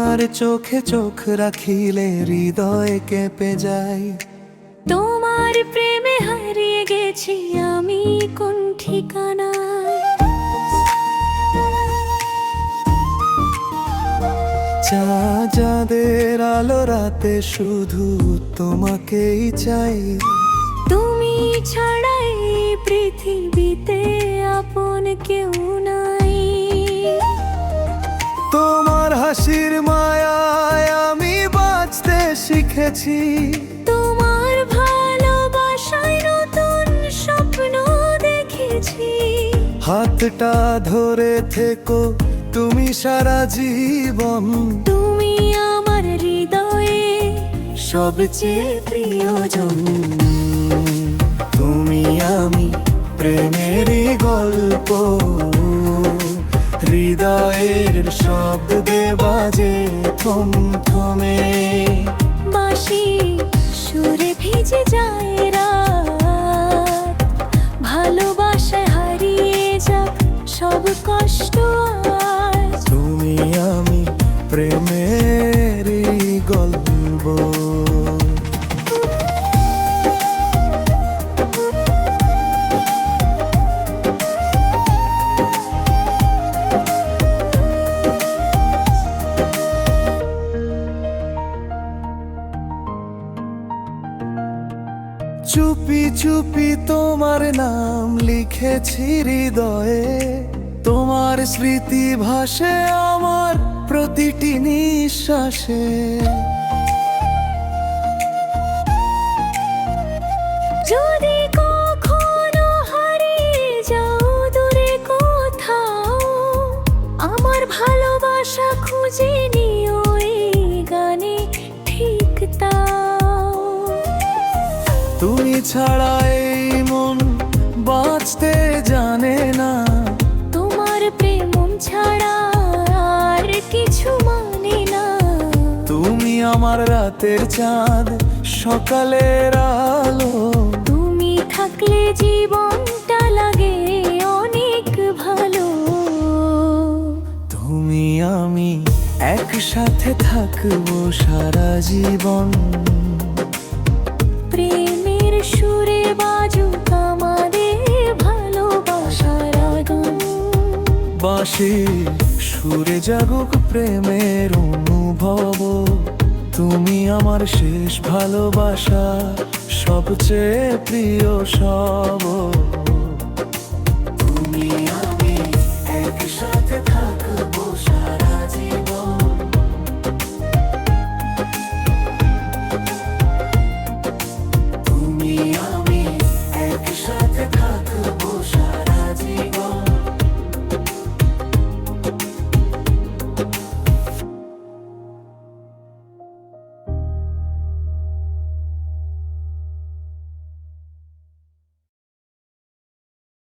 তোমার চোখে চোখ রাখিলে হৃদয় কেঁপে যায়। তোমার প্রেমে হারিয়ে গেছি আমি কোন ঠিকানায়। চাঁদের আলো রাতে শুধু তোমাকেই চাই। তুমি ছাড়া এই পৃথিবীতে আপন কেউ নাই। তোমার হাসির মায়ায় আমি বাঁচতে শিখেছি। তোমার ভালোবাসায় নতুন স্বপ্ন দেখেছি। হাতটা ধরে থেকো তুমি সারা জীবন। তুমি আমার হৃদয়ে সবচেয়ে প্রিয়জন। তুমি আমি প্রেমেরই গল্প, হৃদয়ের শব্দে বাজে থম থমে। বাঁশি সুরে ভিজে যায় রাত, ভালোবাসায় হারিয়ে যাক সব কষ্ট আজ। তুমি আমি প্রেমেরই গল্প। চুপি চুপি তোমার নাম লিখেছি হৃদয়ে। তোমার স্মৃতি ভাসে আমার প্রতিটি নিঃশ্বাসে। যদি কখনো হারিয়ে যাও দূরে কোথাও, আমার ভালোবাসা খুঁজে নিও এই গানে ঠিক তাও। তুমি ছাড়া এই মন বাঁচতে জানে না। তোমার প্রেম ছাড়া আর কিছু মানে না। তুমি আমার রাতের চাঁদ, সকালের আলো। তুমি থাকলে জীবনটা লাগে অনেক ভালো। তুমি আমি একসাথে থাকবো সারা জীবন। প্রেমের সুরে বাজুক আমাদের ভালোবাসার আগুন। বাঁশি সুরে জাগুক প্রেমের অনুভব। তুমি আমার শেষ ভালোবাসা, সবচেয়ে প্রিয় সব।